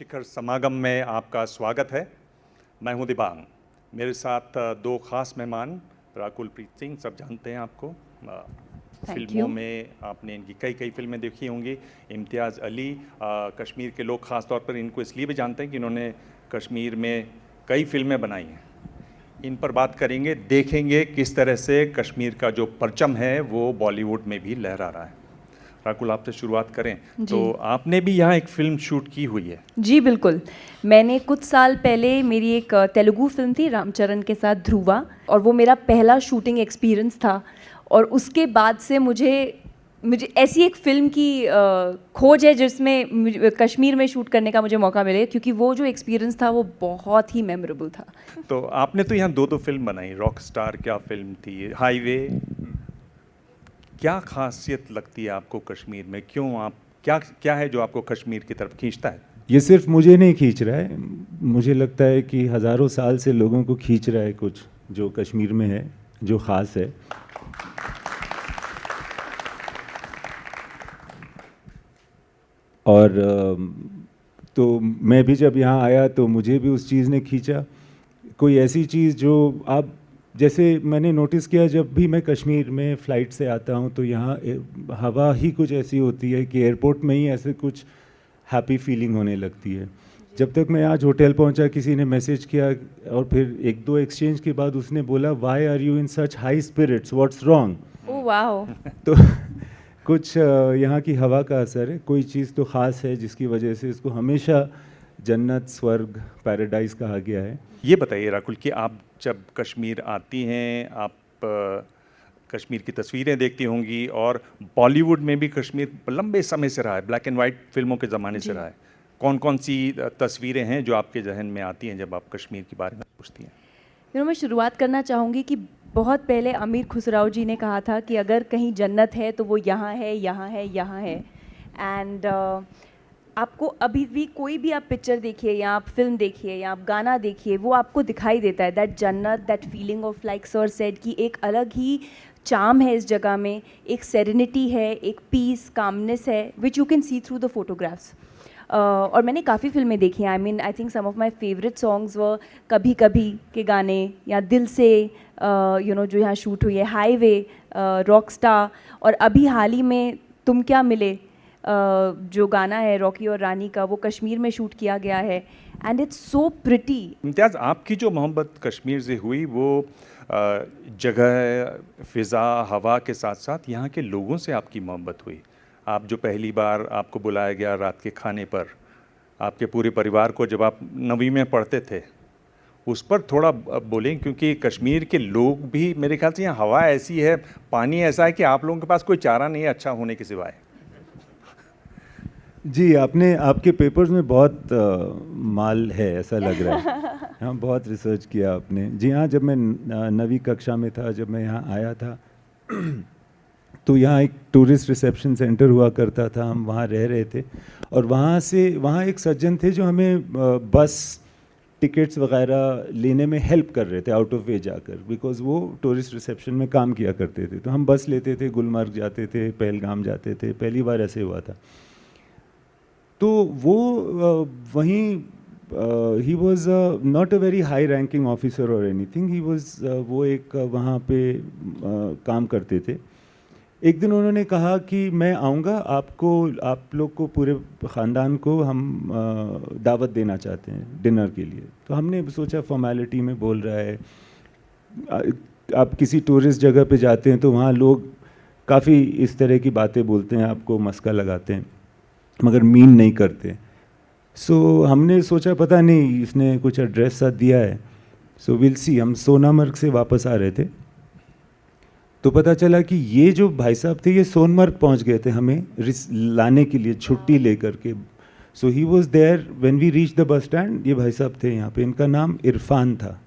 शिखर समागम में आपका स्वागत है। मैं हूं दिबांग। मेरे साथ दो खास मेहमान, राकुल प्रीत सिंह, सब जानते हैं आपको। फिल्मों में आपने इनकी कई फिल्में देखी होंगी। इम्तियाज़ अली, कश्मीर के लोग ख़ास तौर पर इनको इसलिए भी जानते हैं कि इन्होंने कश्मीर में कई फिल्में बनाई हैं। इन पर बात करेंगे, देखेंगे किस तरह से कश्मीर का जो परचम है वो बॉलीवुड में भी लहरा रहा है। राकुल, आपसे शुरुआत करें तो आपने भी यहाँ एक फ़िल्म शूट की हुई है। जी बिल्कुल। मैंने कुछ साल पहले मेरी एक तेलुगु फिल्म थी रामचरण के साथ, ध्रुवा, और वो मेरा पहला शूटिंग एक्सपीरियंस था। और उसके बाद से मुझे ऐसी एक फ़िल्म की खोज है जिसमें कश्मीर में शूट करने का मुझे मौका मिले, क्योंकि वो जो एक्सपीरियंस था वो बहुत ही मेमोरेबल था। तो आपने तो यहाँ दो फिल्म बनाई। रॉक स्टार क्या फिल्म थी, हाईवे। क्या खासियत लगती है आपको कश्मीर में? क्यों आप क्या है जो आपको कश्मीर की तरफ खींचता है? ये सिर्फ मुझे नहीं खींच रहा है, मुझे लगता है कि हज़ारों साल से लोगों को खींच रहा है कुछ जो कश्मीर में है, जो ख़ास है। और तो मैं भी जब यहाँ आया तो मुझे भी उस चीज़ ने खींचा। कोई ऐसी चीज़ जो आप, जैसे मैंने नोटिस किया जब भी मैं कश्मीर में फ़्लाइट से आता हूँ तो यहाँ हवा ही कुछ ऐसी होती है कि एयरपोर्ट में ही ऐसे कुछ हैप्पी फीलिंग होने लगती है। जब तक मैं आज होटल पहुँचा, किसी ने मैसेज किया और फिर एक दो एक्सचेंज के बाद उसने बोला, why are you in such high spirits, what's wrong. Oh wow. तो कुछ यहाँ की हवा का असर है, कोई चीज़ तो ख़ास है जिसकी वजह से इसको हमेशा जन्नत, स्वर्ग, पैराडाइज कहा गया है। ये बताइए राकुल कि आप जब कश्मीर आती हैं, आप कश्मीर की तस्वीरें देखती होंगी, और बॉलीवुड में भी कश्मीर लंबे समय से रहा है, ब्लैक एंड वाइट फिल्मों के ज़माने से रहा है। कौन कौन सी तस्वीरें हैं जो आपके जहन में आती हैं जब आप कश्मीर के बारे में सोचती हैं? मैं शुरुआत करना चाहूँगी कि बहुत पहले अमीर खुसराव जी ने कहा था कि अगर कहीं जन्नत है तो वो यहाँ है, यहाँ है, यहाँ है। एंड आपको अभी भी कोई भी आप पिक्चर देखिए या आप फिल्म देखिए या आप गाना देखिए, वो आपको दिखाई देता है दैट जन्नत, that feeling of, like sir said, कि एक अलग ही चार्म है इस जगह में, एक सेरेनिटी है, एक पीस, कामनेस है, which you can see through the photographs. और मैंने काफ़ी फिल्में देखी हैं। I think some of my favourite songs व कभी कभी के गाने, या दिल से जो यहाँ शूट हुई है, हाईवे, रॉक स्टार, और अभी हाल ही में तुम क्या मिले जो गाना है रॉकी और रानी का, वो कश्मीर में शूट किया गया है। And it's so pretty. Imtiaz, आपकी जो मोहब्बत कश्मीर से हुई वो जगह, फ़िज़ा, हवा के साथ साथ यहाँ के लोगों से आपकी मोहब्बत हुई। आप जो पहली बार आपको बुलाया गया रात के खाने पर, आपके पूरे परिवार को, जब आप 9वीं में पढ़ते थे, उस पर थोड़ा बोलें, क्योंकि कश्मीर के लोग भी, मेरे ख्याल से यहाँ हवा ऐसी है, पानी ऐसा है कि आप लोगों के पास कोई चारा नहीं है अच्छा होने के सिवाय। जी, आपके पेपर्स में बहुत माल है ऐसा लग रहा है। हाँ, बहुत रिसर्च किया आपने। जी हाँ, जब मैं 9वीं कक्षा में था, जब मैं यहाँ आया था तो यहाँ एक टूरिस्ट रिसेप्शन सेंटर हुआ करता था, हम वहाँ रह रहे थे। और वहाँ एक सज्जन थे जो हमें बस टिकट्स वगैरह लेने में हेल्प कर रहे थे, आउट ऑफ वे जाकर, बिकॉज़ वो टूरिस्ट रिसेप्शन में काम किया करते थे। तो हम बस लेते थे, गुलमर्ग जाते थे, पहलगाम जाते थे। पहली बार ऐसे हुआ था। तो वो वहीं he was not a very high ranking officer और एनीथिंग, ही वॉज वो एक वहाँ पे काम करते थे। एक दिन उन्होंने कहा कि मैं आऊँगा, आप लोग को, पूरे ख़ानदान को हम दावत देना चाहते हैं डिनर के लिए। तो हमने सोचा फॉर्मेलिटी में बोल रहा है। आप किसी टूरिस्ट जगह पे जाते हैं तो वहाँ लोग काफ़ी इस तरह की बातें बोलते हैं, आपको मस्का लगाते हैं, मगर मीन नहीं करते। सो हमने सोचा पता नहीं इसने कुछ एड्रेस सा दिया है, सो विल सी। हम सोनामर्ग से वापस आ रहे थे तो पता चला कि ये जो भाई साहब थे ये सोनमर्ग पहुंच गए थे हमें लाने के लिए, छुट्टी लेकर के। So he was there when we reach the bus stand. ये भाई साहब थे यहाँ पे, इनका नाम इरफान था।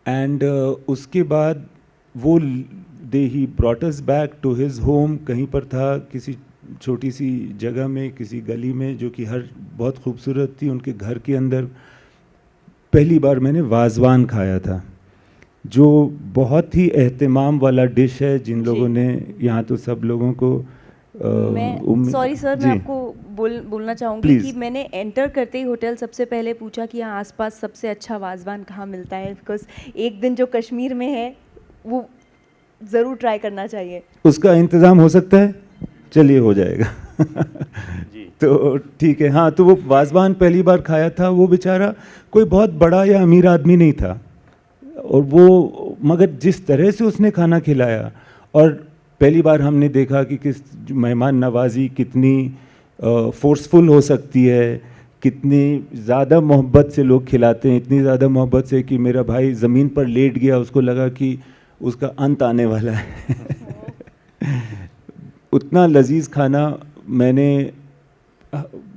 एंड उसके बाद वो ही brought us back to his home. कहीं पर था, किसी छोटी सी जगह में, किसी गली में, जो कि बहुत खूबसूरत थी। उनके घर के अंदर पहली बार मैंने वाजवान खाया था, जो बहुत ही एहतमाम वाला डिश है। जिन लोगों ने, यहाँ तो सब लोगों को मैं सॉरी सर, मैं आपको बोलना चाहूँगी Please. कि मैंने एंटर करते ही होटल सबसे पहले पूछा कि यहाँ आसपास सबसे अच्छा वाजवान कहाँ मिलता है, बिकॉज एक दिन जो कश्मीर में है वो ज़रूर ट्राई करना चाहिए। उसका इंतज़ाम हो सकता है, चलिए हो जाएगा। जी। तो ठीक है, हाँ, तो वो वाजवान पहली बार खाया था, वो बेचारा कोई बहुत बड़ा या अमीर आदमी नहीं था, और वो मगर जिस तरह से उसने खाना खिलाया, और पहली बार हमने देखा कि किस मेहमान नवाजी कितनी फोर्सफुल हो सकती है, कितनी ज़्यादा मोहब्बत से लोग खिलाते हैं, इतनी ज़्यादा मोहब्बत से कि मेरा भाई ज़मीन पर लेट गया, उसको लगा कि उसका अंत आने वाला है। उतना लजीज खाना मैंने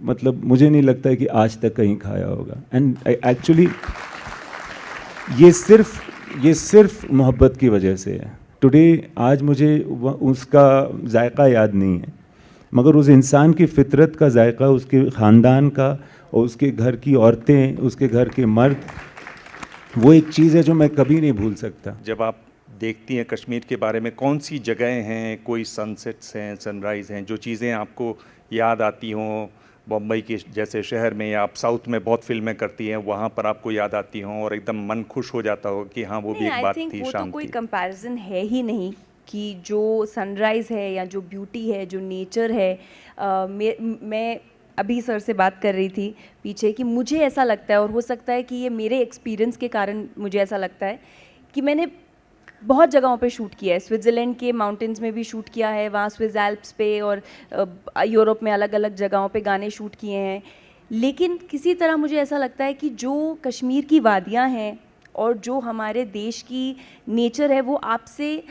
मतलब मुझे नहीं लगता है कि आज तक कहीं खाया होगा। एंड एक्चुअली ये सिर्फ मोहब्बत की वजह से है। टुडे आज मुझे उसका जायका याद नहीं है, मगर उस इंसान की फितरत का जायका, उसके ख़ानदान का और उसके घर की औरतें, उसके घर के मर्द, वो एक चीज़ है जो मैं कभी नहीं भूल सकता। जब आप देखती हैं कश्मीर के बारे में, कौन सी जगहें हैं, कोई सनसेट्स हैं, सनराइज़ हैं, जो चीज़ें आपको याद आती हों बम्बई के जैसे शहर में, या आप साउथ में बहुत फिल्में करती हैं, वहाँ पर आपको याद आती हों और एकदम मन खुश हो जाता हो कि हाँ वो भी एक बात थी वो शाम तो कोई की? कंपैरिजन है ही नहीं कि जो सनराइज़ है या जो ब्यूटी है, जो नेचर है। मैं अभी सर से बात कर रही थी पीछे कि मुझे ऐसा लगता है, और हो सकता है कि ये मेरे एक्सपीरियंस के कारण मुझे ऐसा लगता है कि मैंने बहुत जगहों पे शूट किया है। स्विट्ज़रलैंड के माउंटेन्स में भी शूट किया है, वहाँ स्विस एल्प्स पे, और यूरोप में अलग अलग जगहों पे गाने शूट किए हैं। लेकिन किसी तरह मुझे ऐसा लगता है कि जो कश्मीर की वादियाँ हैं और जो हमारे देश की नेचर है, वो आपसे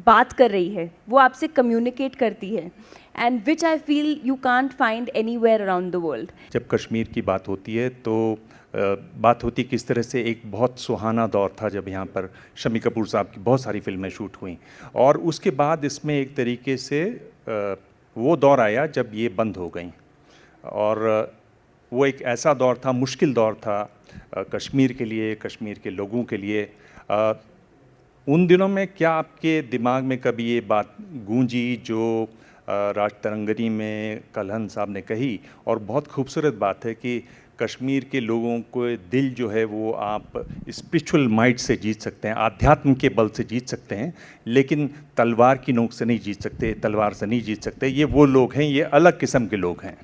बात कर रही है, वो आपसे कम्युनिकेट करती है, and which I feel you can't find anywhere around the world. जब कश्मीर की बात होती है तो बात होती किस तरह से एक बहुत सुहाना दौर था जब यहाँ पर शम्मी कपूर साहब की बहुत सारी फिल्में शूट हुई, और उसके बाद इसमें एक तरीके से वो दौर आया जब ये बंद हो गई, और वो एक ऐसा दौर था, मुश्किल दौर था कश्मीर के लिए, कश्मीर के लोगों के लिए। उन दिनों में क्या आपके दिमाग में कभी ये बात गूंजी जो राज तरंगनी में कलहन साहब ने कही, और बहुत खूबसूरत बात है कि कश्मीर के लोगों को दिल जो है वो आप स्पिरिचुअल माइट से जीत सकते हैं, आध्यात्म के बल से जीत सकते हैं, लेकिन तलवार की नोक से नहीं जीत सकते, तलवार से नहीं जीत सकते। ये वो लोग हैं, ये अलग किस्म के लोग हैं।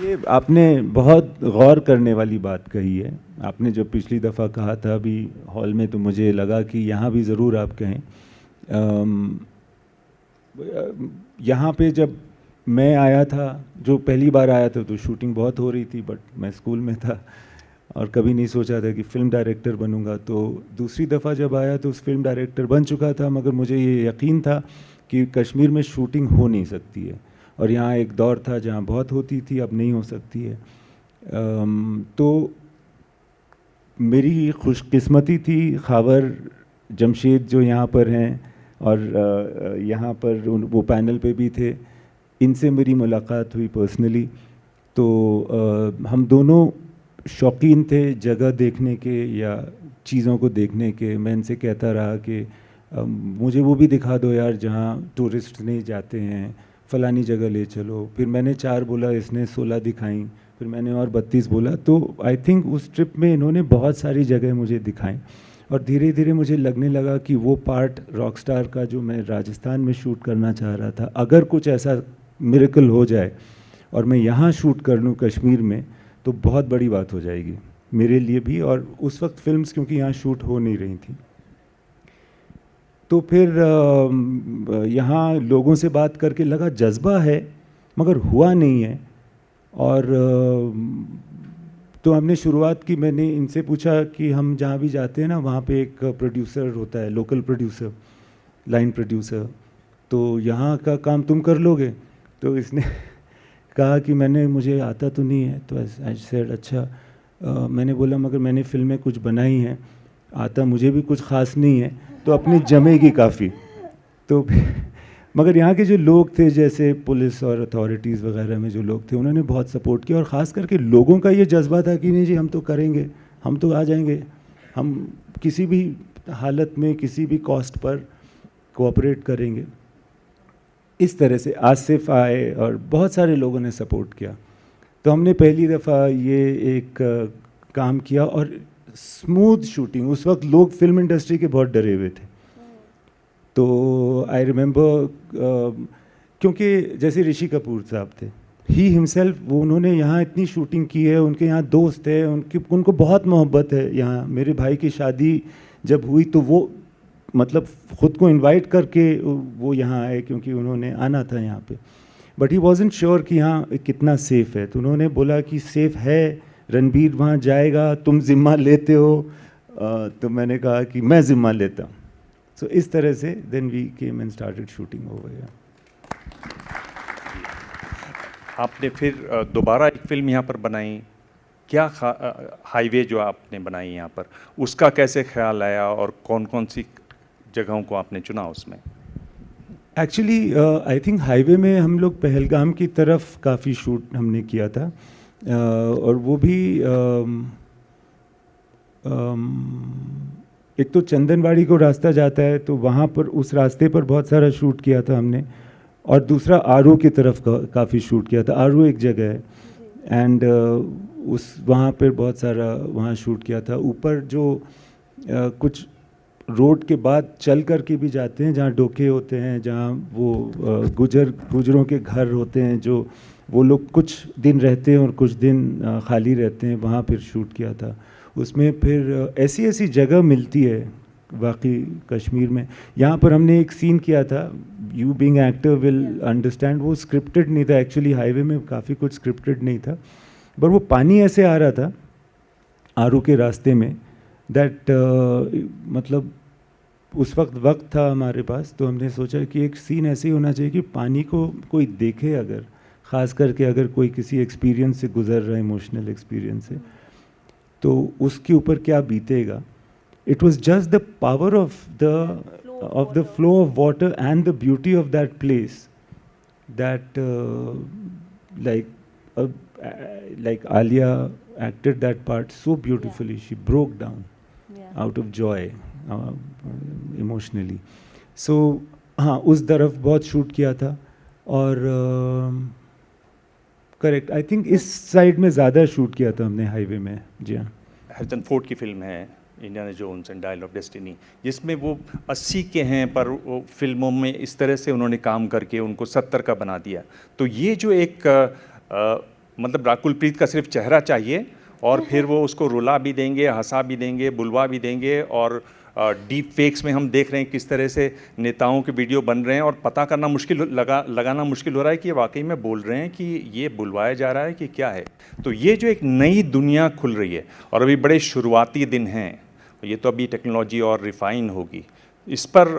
ये आपने बहुत गौर करने वाली बात कही है। आपने जो पिछली दफ़ा कहा था अभी हॉल में, तो मुझे लगा कि यहाँ भी ज़रूर आप कहें। यहाँ पे जब मैं आया था, जो पहली बार आया था, तो शूटिंग बहुत हो रही थी, बट मैं स्कूल में था और कभी नहीं सोचा था कि फ़िल्म डायरेक्टर बनूंगा। तो दूसरी दफ़ा जब आया तो उस फिल्म डायरेक्टर बन चुका था, मगर मुझे ये यकीन था कि कश्मीर में शूटिंग हो नहीं सकती है, और यहाँ एक दौर था जहाँ बहुत होती थी, अब नहीं हो सकती है। तो मेरी खुशकिस्मती थी, खावर जमशेद जो यहाँ पर हैं और यहाँ पर वो पैनल पे भी थे, इनसे मेरी मुलाकात हुई पर्सनली। तो हम दोनों शौकीन थे जगह देखने के या चीज़ों को देखने के। मैं इनसे कहता रहा कि मुझे वो भी दिखा दो यार जहाँ टूरिस्ट नहीं जाते हैं, फ़लानी जगह ले चलो। फिर मैंने 4 बोला, इसने 16 दिखाई, फिर मैंने और 32 बोला। तो आई थिंक उस ट्रिप में इन्होंने बहुत सारी जगह मुझे दिखाई, और धीरे धीरे मुझे लगने लगा कि वो पार्ट रॉकस्टार का जो मैं राजस्थान में शूट करना चाह रहा था, अगर कुछ ऐसा मिरेकल हो जाए और मैं यहाँ शूट कर लूँ कश्मीर में, तो बहुत बड़ी बात हो जाएगी मेरे लिए भी। और उस वक्त फिल्म्स क्योंकि यहाँ शूट हो नहीं रही थी, तो फिर यहाँ लोगों से बात करके लगा जज्बा है, मगर हुआ नहीं है। और तो हमने शुरुआत की, मैंने इनसे पूछा कि हम जहाँ भी जाते हैं ना, वहाँ पे एक प्रोड्यूसर होता है, लोकल प्रोड्यूसर, लाइन प्रोड्यूसर, तो यहाँ का काम तुम कर लोगे? तो इसने कहा कि मुझे आता तो नहीं है। तो आई सेड अच्छा। मैंने बोला मगर मैंने फिल्में कुछ बनाई हैं, आता मुझे भी कुछ ख़ास नहीं है, तो अपनी जमेगी काफ़ी। तो मगर यहाँ के जो लोग थे, जैसे पुलिस और अथॉरिटीज़ वगैरह में जो लोग थे, उन्होंने बहुत सपोर्ट किया, और ख़ास करके लोगों का ये जज्बा था कि नहीं जी हम तो करेंगे, हम तो आ जाएंगे, हम किसी भी हालत में किसी भी कॉस्ट पर कोऑपरेट करेंगे। इस तरह से आसिफ आए और बहुत सारे लोगों ने सपोर्ट किया। तो हमने पहली दफ़ा ये एक काम किया और स्मूथ शूटिंग। उस वक्त लोग फिल्म इंडस्ट्री के बहुत डरे हुए थे। तो आई रिमेंबर क्योंकि जैसे ऋषि कपूर साहब थे, ही हिमसेल्फ, वो उन्होंने यहाँ इतनी शूटिंग की है, उनके यहाँ दोस्त है, उनको बहुत मोहब्बत है यहाँ। मेरे भाई की शादी जब हुई तो वो मतलब ख़ुद को इनवाइट करके वो यहाँ आए क्योंकि उन्होंने आना था यहाँ पे। बट ही वॉजंट श्योर कि यहाँ कितना सेफ़ है। तो उन्होंने बोला कि सेफ़ है, रणबीर वहाँ जाएगा, तुम ज़िम्मा लेते हो? तो मैंने कहा कि मैं ज़िम्मा लेता हूँ। सो इस तरह से then we came and started shooting over here. आपने फिर दोबारा एक फिल्म यहाँ पर बनाई, क्या हाईवे जो आपने बनाई यहाँ पर, उसका कैसे ख्याल आया और कौन कौन सी जगहों को आपने चुना उसमें? एक्चुअली आई थिंक हाईवे में हम लोग पहलगाम की तरफ काफ़ी शूट हमने किया था। और वो भी एक तो चंदनवाड़ी को रास्ता जाता है तो वहाँ पर उस रास्ते पर बहुत सारा शूट किया था हमने, और दूसरा आरू की तरफ काफ़ी शूट किया था। आरू एक जगह है एंड उस वहाँ पर बहुत सारा वहाँ शूट किया था। ऊपर जो कुछ रोड के बाद चल कर के भी जाते हैं जहाँ डोके होते हैं, जहाँ वो गुजरों के घर होते हैं, जो वो लोग कुछ दिन रहते हैं और कुछ दिन खाली रहते हैं, वहाँ फिर शूट किया था। उसमें फिर ऐसी ऐसी जगह मिलती है वाकई कश्मीर में। यहाँ पर हमने एक सीन किया था, you being actor will understand, वो स्क्रिप्टेड नहीं था एक्चुअली। हाईवे में काफ़ी कुछ स्क्रिप्टेड नहीं था, पर वो पानी ऐसे आ रहा था आरू के रास्ते में दैट मतलब उस वक्त था हमारे पास, तो हमने सोचा कि एक सीन ऐसे ही होना चाहिए कि पानी को कोई देखे, अगर ख़ास करके अगर कोई किसी एक्सपीरियंस से गुजर रहा है, इमोशनल एक्सपीरियंस से, तो उसके ऊपर क्या बीतेगा। It was just the power of the flow of water and the beauty of that place that like Alia acted that part so beautifully. She broke down out of joy emotionally. So हाँ, उस तरफ बहुत shoot किया था। और correct, I think इस side में ज़्यादा शूट किया था हमने हाईवे में। जी हाँ। हैरिसन फोर्ड की फिल्म है Indiana Jones and Dial of Destiny, जिसमें वो 80 के हैं पर वो फिल्मों में इस तरह से उन्होंने काम करके उनको 70 का बना दिया। तो ये जो एक मतलब राकुल प्रीत का सिर्फ चेहरा चाहिए और फिर वो उसको रुला भी देंगे, हंसा भी देंगे, बुलवा भी देंगे। और डीप फेक्स में हम देख रहे हैं किस तरह से नेताओं के वीडियो बन रहे हैं और पता करना लगाना मुश्किल हो रहा है कि ये वाकई में बोल रहे हैं कि ये बुलवाया जा रहा है कि क्या है। तो ये जो एक नई दुनिया खुल रही है और अभी बड़े शुरुआती दिन हैं, ये तो अभी टेक्नोलॉजी और रिफाइन होगी। इस पर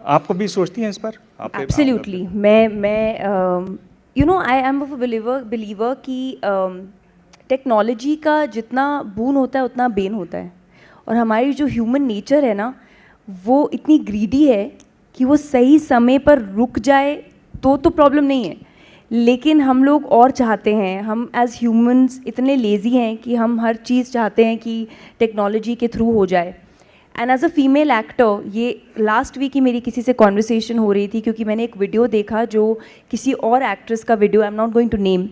आप भी सोचती हैं इस पर? एब्सोल्युटली। मैं you know I am a believer कि टेक्नोलॉजी का जितना बून होता है उतना बेन होता है। और हमारी जो ह्यूमन नेचर है ना, वो इतनी ग्रीडी है कि वो सही समय पर रुक जाए तो प्रॉब्लम नहीं है, लेकिन हम लोग और चाहते हैं। हम एज ह्यूमंस इतने लेज़ी हैं कि हम हर चीज़ चाहते हैं कि टेक्नोलॉजी के थ्रू हो जाए। And as a female actor, ये लास्ट वीक ही मेरी किसी से कॉन्वर्सेशन हो रही थी क्योंकि मैंने एक वीडियो देखा जो किसी और एक्ट्रेस का video, I am not going to name,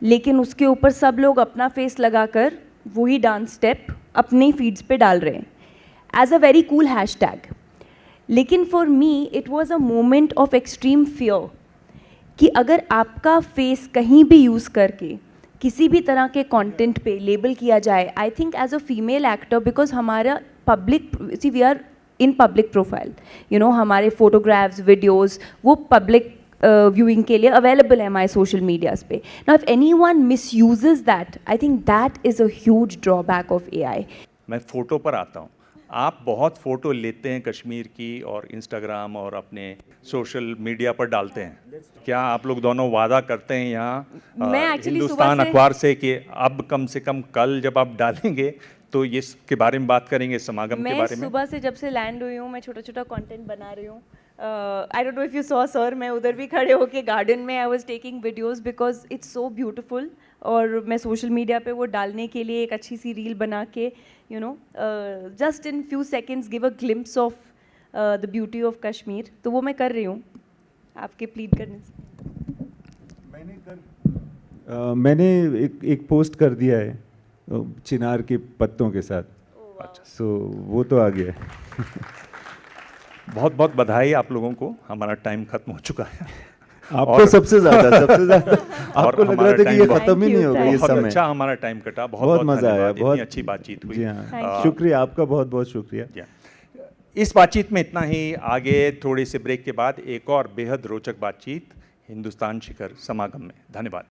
लेकिन उसके ऊपर सब लोग अपना फेस लगाकर वही डांस स्टेप अपने फीड्स पे डाल रहे हैं as a very cool hashtag. लेकिन for me it was a moment of extreme fear कि अगर आपका फेस कहीं भी यूज़ करके किसी भी तरह के कंटेंट पे लेबल किया जाए, I think as a female actor, because हमारा public, see we are in public profile, you know, हमारे फोटोग्राफ्स, वीडियोज़ वो पब्लिक व्यूइंग के लिए अवेलेबल है हमारे सोशल मीडियाज़ पे। Now if anyone misuses that, I think that is a huge drawback of AI. मैं photo पर आता हूँ। आप बहुत फ़ोटो लेते हैं कश्मीर की और इंस्टाग्राम और अपने सोशल मीडिया पर डालते हैं। क्या आप लोग दोनों वादा करते हैं यहाँ हिंदुस्तान अखबार से कि अब कम से कम कल जब आप डालेंगे तो ये के बारे में बात करेंगे, समागम के बारे में? मैं सुबह से जब से लैंड हुई हूँ मैं छोटा छोटा कंटेंट बना रही हूँ। I don't know if you saw sir, मैं उधर भी खड़े होके गार्डन में I was taking videos because it's so beautiful. और मैं सोशल मीडिया पे वो डालने के लिए एक अच्छी सी रील बना के, you know, just in few seconds give a glimpse of the beauty of Kashmir, तो वो मैं कर रही हूँ आपके प्लीड करने से। मैंने एक पोस्ट कर दिया है चिनार के पत्तों के साथ, सो वो तो आ गया है। बहुत बहुत बधाई आप लोगों को, हमारा टाइम खत्म हो चुका है। आपको सबसे ज्यादा आपको लग रहा था कि ये time खत्म ही नहीं होगा ये बहुत समय। अच्छा हमारा टाइम कटा, बहुत मजा आया, धन्यवाद, बहुत इतनी अच्छी बातचीत हुई। जी हाँ, Thank शुक्रिया आपका, बहुत बहुत शुक्रिया। या। इस बातचीत में इतना ही। आगे थोड़े से ब्रेक के बाद एक और बेहद रोचक बातचीत हिंदुस्तान शिखर समागम में। धन्यवाद।